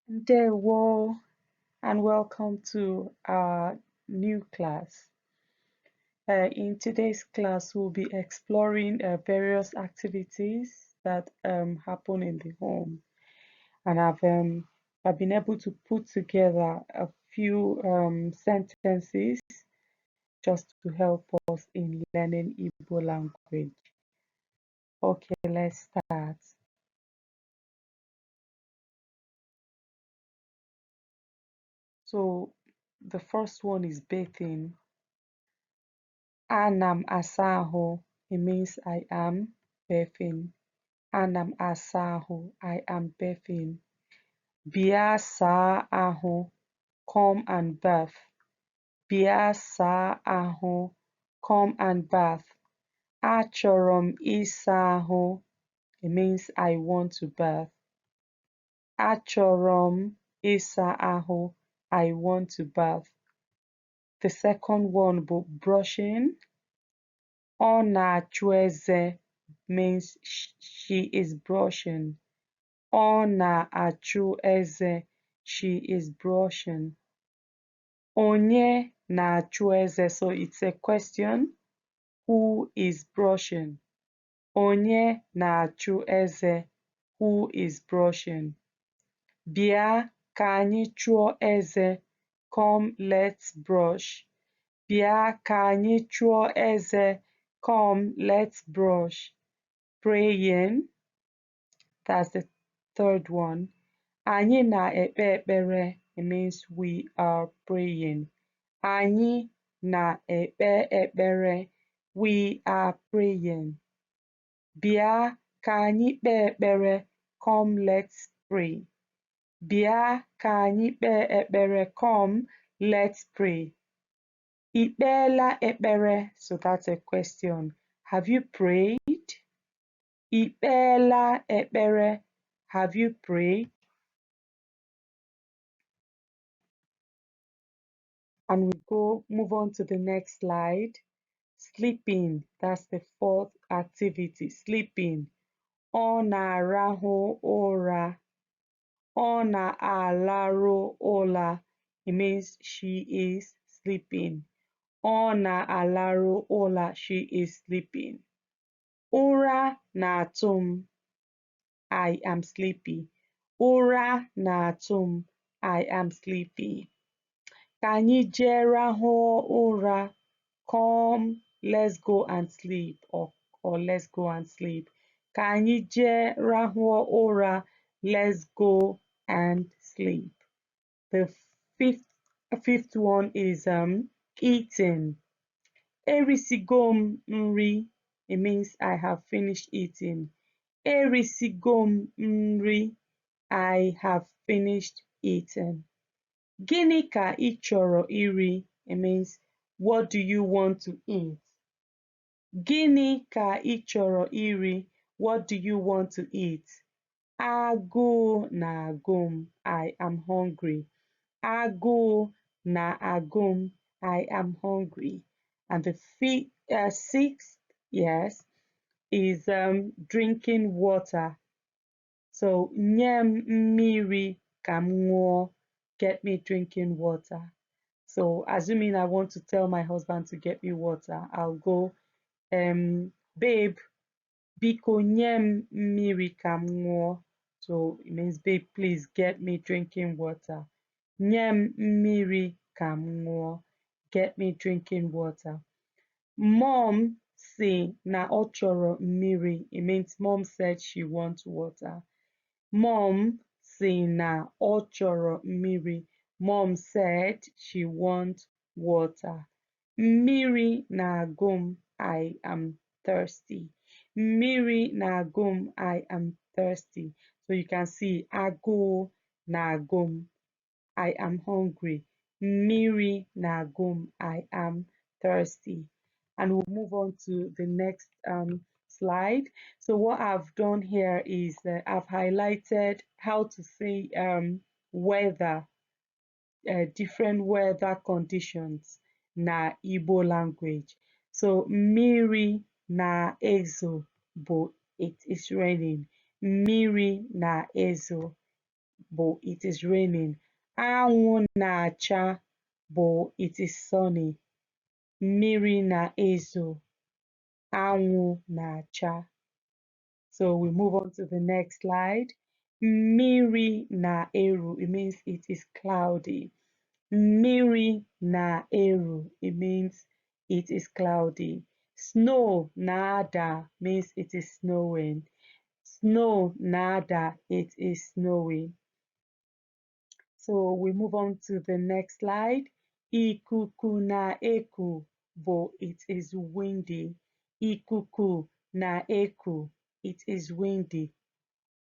Ndewo and welcome to our new class. In today's class, we'll be exploring various activities that happen in the home, and I've been able to put together a few sentences just to help us in learning Igbo language. Okay, let's start. So the first one is bathing. Anam asaho. It means I am bathing. Anam asaho. I am bathing. Bia saa aho. Come and bath. Bia saa aho. Come and bath. Achorom isa aho. It means I want to bath. Achorom isa aho. I want to bath. The second one, brushing. Ọ na-achụ eze means she is brushing. Ọ na-achụ eze, she is brushing. Onye na-achụ eze, so it's a question. Who is brushing? Onye na-achụ eze, who is brushing? Bịa ka anyị chụọ eze, come let's brush. Bịa ka anyị chụọ eze, come let's brush. Praying, that's the third one. Anyị na-ekpe ekpere, it means we are praying. Anyị na-ekpe ekpere, we are praying. Bịa ka anyị kpee ekpere, come let's pray. Bịa ka anyị kpee ekpere, come let's pray. Ị kpeela ekpere, so that's a question. Have you prayed? Ị kpeela ekpere, have you prayed? And we move on to the next slide. Sleeping, that's the fourth activity, sleeping. Ọ na-arahụ ụra. Ọ na-alarụ ụra. It means she is sleeping. Ọ na-alarụ ụra, she is sleeping. Ụra na-atụ m. I am sleepy. Ụra na-atụ m. I am sleepy. Ka anyị jee rahụọ ụra. Come, let's go and sleep, or let's go and sleep. Ka anyị jee rahụọ ụra. Let's go and sleep. The fifth one is eating. Erisigo m nri. It means I have finished eating. Erisigo m nri. I have finished eating. Gịnị ka ị chọrọ iri? It means what do you want to eat? Gịnị ka ị chọrọ iri? What do you want to eat? Agụụ na-agụ m. I am hungry. Agụụ na-agụ m. I am hungry. And the sixth, yes, is drinking water. So nye m mmiri ka m ṅụọ. Get me drinking water. So assuming I want to tell my husband to get me water, I'll go, babe, biko nye m mmiri ka m ṅụọ. So it means, babe, please get me drinking water. Nye m mmiri ka m ṅụọ. Get me drinking water. Mom si na ọ chọrọ mmiri. It means mom said she wants water. Mom si na ọ chọrọ mmiri. Mom said she wants water. Mmiri na-agụ m. I am thirsty. Mmiri na-agụ m. I am thirsty. So you can see agụụ na-agụ m. I am hungry. Mmiri na-agụ m. I am thirsty. And we'll move on to the next slide. So what I've done here is I've highlighted how to say weather, different weather conditions na Igbo language. So mmiri na-ezo bụ it is raining. Mmiri na-ezo. bụ it is raining. Anwụ na-acha bụ it is sunny. Mmiri na-ezo. Anwụ na-acha. So we move on to the next slide. Mmiri na-eru, it means it is cloudy. Mmiri na-eru, it means it is cloudy. Snow na-ada means it is snowing. Snow na-ada, it is snowing. So we move on to the next slide. Ikuku na-eku bụ it is windy. Ikuku na-eku, it is windy.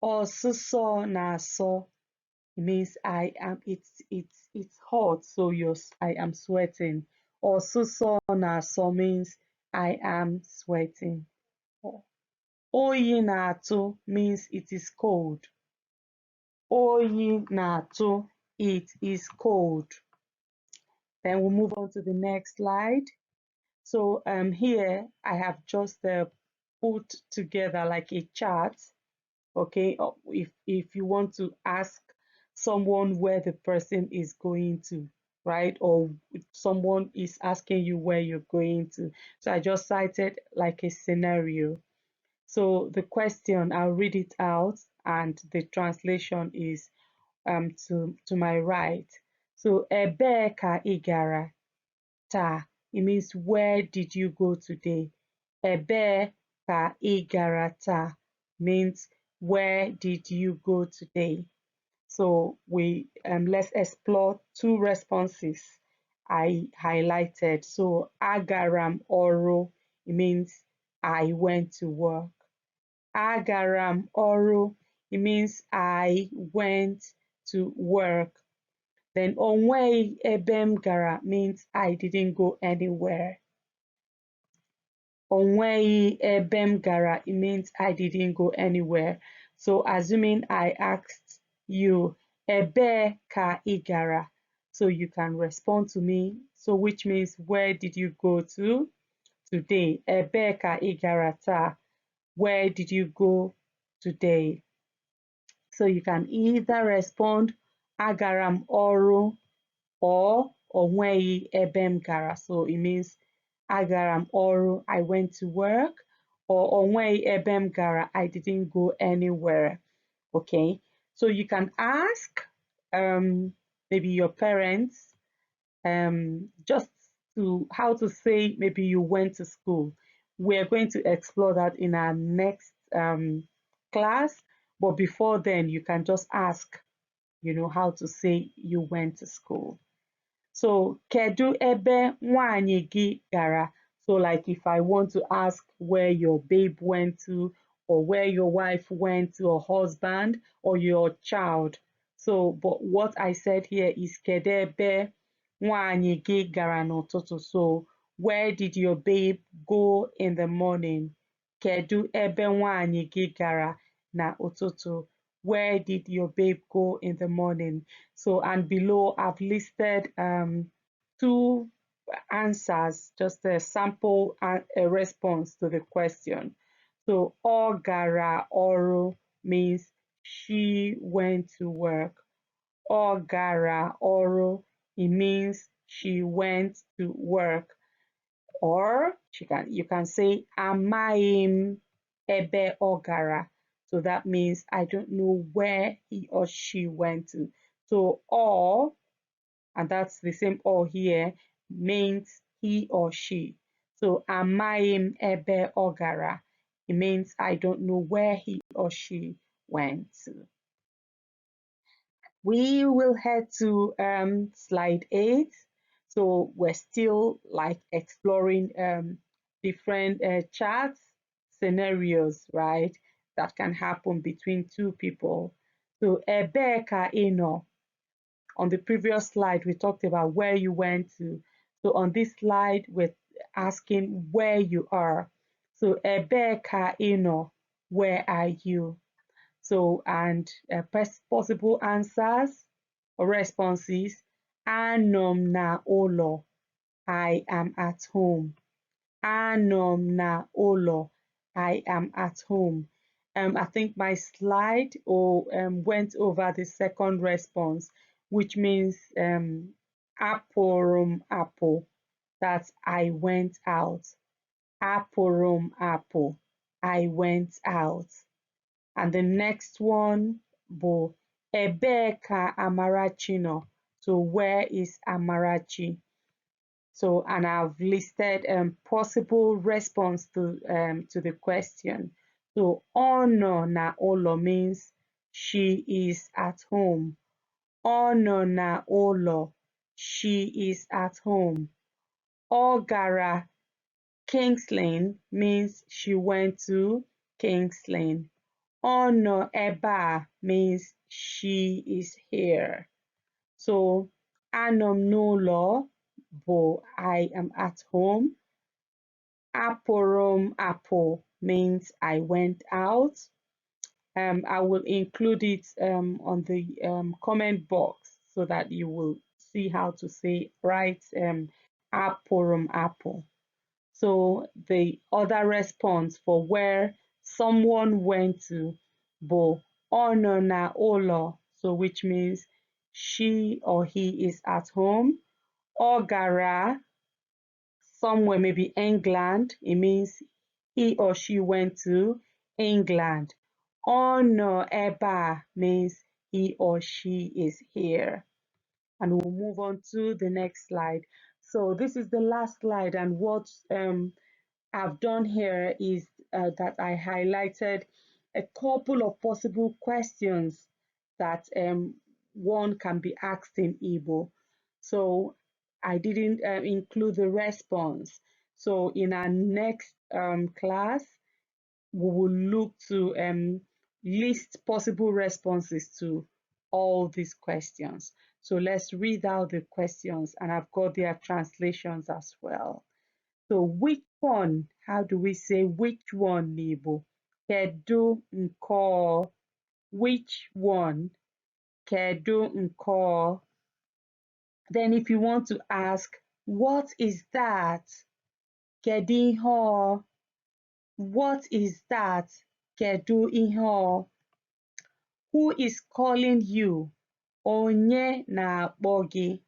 Ọsụsọ na-asọ, it means it's hot, so I am sweating. Ọsụsọ na-asọ means I am sweating. Oyi na-atụ means it is cold. Oyi na-atụ, it is cold. Then we'll move on to the next slide. So here I have just put together like a chart. Okay, if you want to ask someone where the person is going to, right? Or someone is asking you where you're going to. So I just cited like a scenario. So the question, I'll read it out, and the translation is to my right. So ebee ka ị gara taa? It means where did you go today? Ebee ka ị gara taa means where did you go today? So we let's explore two responses I highlighted. So agaram ọrụ, it means I went to work. Agaram ọrụ, it means I went to work. Then onweghị ebe m gara means I didn't go anywhere. Onweghị ebe m gara, it means I didn't go anywhere. So assuming I asked you, ebee ka ị gara? So you can respond to me. So which means where did you go to today? Ebee ka ị gara taa? Where did you go today? So you can either respond agara m ọrụ or onweghị ebe m gara. So it means agara m ọrụ, I went to work, or onweghị ebe m gara, I didn't go anywhere. Okay, so you can ask maybe your parents just to how to say maybe you went to school. We're going to explore that in our next class, but before then you can just ask, you know, how to say you went to school. So kedu ebe nwanyị gị gara? So like if I want to ask where your babe went to, or where your wife went to, or husband, or your child. So but what I said here is kedu ebe nwanyị gị gara n'ụtụtụ. So where did your babe go in the morning? Kedu ebe nwanyị gị gara n'ụtụtụ? Where did your babe go in the morning? So, and below I've listed two answers, just a sample and a response to the question. So ọ gara ọrụ means she went to work. Ọ gara ọrụ, it means she went to work. Or you can say amaghị m ebe ọ gara. So that means I don't know where he or she went to. So or, and that's the same or here, means he or she. So amaghị m ebe ọ gara, it means I don't know where he or she went to. We will head to slide 8. So we're still like exploring different charts, scenarios, right, that can happen between two people. So ebee ka ị nọ? On the previous slide, we talked about where you went to. So on this slide, we're asking where you are. So ebee ka ị nọ? Where are you? So, and possible answers or responses. Anọ m na ụlọ. I am at home. Anọ m na ụlọ. I am at home. I think my slide went over the second response, which means apụrụ apple. That's I went out. Apụrụ apple. I went out. And the next one, bụ ebee ka Amarachi nọ? So where is Amarachi? So, and I've listed possible response to the question. So, ọ nọ na ụlọ means she is at home. Ọ nọ na ụlọ, she is at home. Ọ gara Kings Lane means she went to Kings Lane. Ọ nọ ebe a means she is here. So, anọ m n'ụlọ bụ I am at home. Apụrụ m apụ means I went out. I will include it on the comment box so that you will see how to say right apụrụ m apụ. So the other response for where someone went to bụ ọ nọ na ụlọ, so which means she or he is at home. Ọ gara somewhere, maybe England, it means he or she went to England. Ọ nọ ebe a means he or she is here. And we'll move on to the next slide. So this is the last slide, and what I've done here is that I highlighted a couple of possible questions that one can be asked in Igbo. So I didn't include the response. So in our next class, we will look to list possible responses to all these questions. So let's read out the questions, and I've got their translations as well. So which one? How do we say which one, Nibo? Kedu nke? Which one? Kedu nke? Then if you want to ask, what is that? Kedu ihe? What is that? Kedu ihe? Who is calling you? Onye na-akpọ gị?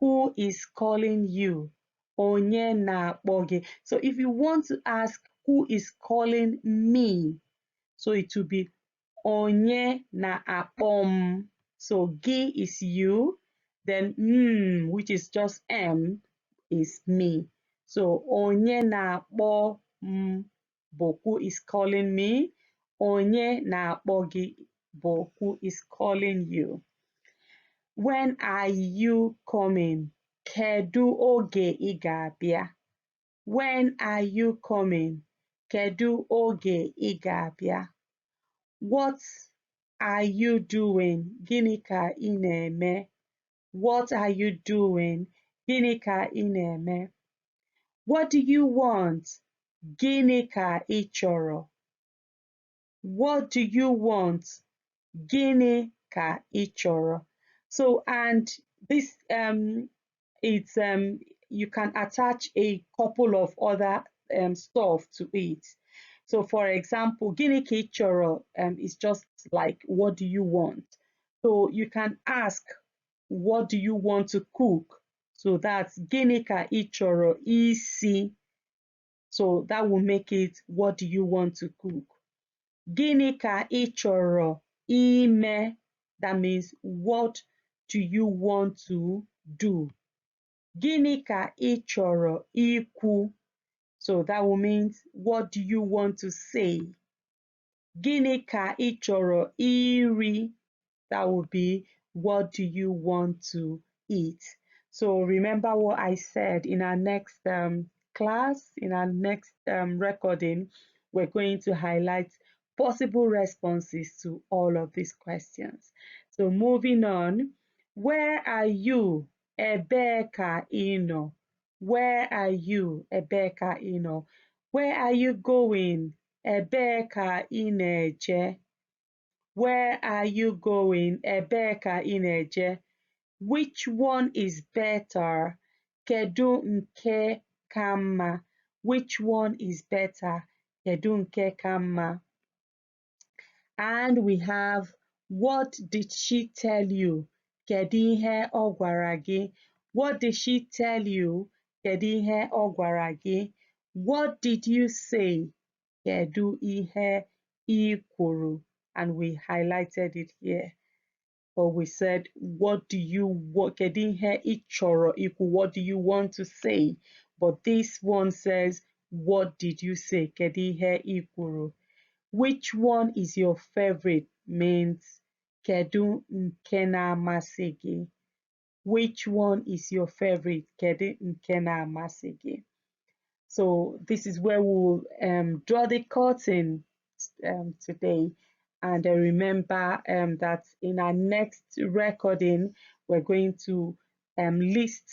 Who is calling you? Onye na-akpọ gị? So if you want to ask who is calling me, so it will be onye na-akpọ m. So gị is you, then which is just m, is me. So onye na-akpọ m bụ who is calling me. Onye na-akpọ gị bụ who is calling you. When are you coming? Kedu oge ị ga-abịa? When are you coming? Kedu oge ị ga-abịa? What are you doing? Gịnị ka ị na-eme? What are you doing? Gịnị ka ị na-eme? What do you want? Gịnị ka ị chọrọ? What do you want? Gịnị ka ị chọrọ? So, and this it's you can attach a couple of other stuff to it. So for example, gịnị ka ị chọrọ is just like what do you want? So you can ask what do you want to cook? So that's gịnị ka ị chọrọ isi? So that will make it what do you want to cook? Gịnị ka ị chọrọ ime? That means what do you want to do? Gịnị ka ị chọrọ ikwu? So that will mean what do you want to say? Gịnị ka ị chọrọ iri? That would be what do you want to eat? So remember what I said in our next class, in our next recording, we're going to highlight possible responses to all of these questions. So moving on, where are you? Ebee ka ị nọ? Where are you? Ebee ka ị nọ? Where are you going? Ebee ka ị na-eje? Where are you going? Ebee ka ị na-eje? Which one is better? Kedu nke ka mma? Which one is better? Kedu nke ka mma? And we have, what did she tell you? Kedu ihe ọ gwara gị? What did she tell you? Kedu ihe ọ gwara gị? What did you say? Kedu ihe ị kwuru? And we highlighted it here. Or we said, what do you want? Kedu ihe ị chọrọ ikwu? What do you want to say? But this one says, what did you say? Kedu ihe ị kwuru? Which one is your favorite? Means kedu nke na-amasị gị? Which one is your favorite? Kedu nke na-amasị gị? So this is where we'll draw the curtain today. And remember that in our next recording, we're going to list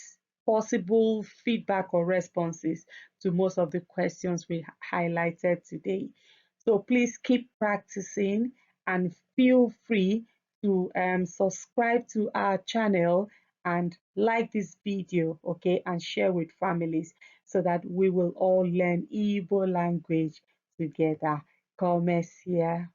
possible feedback or responses to most of the questions we highlighted today. So please keep practicing and feel free to subscribe to our channel and like this video, okay, and share with families so that we will all learn Igbo language together. Come here.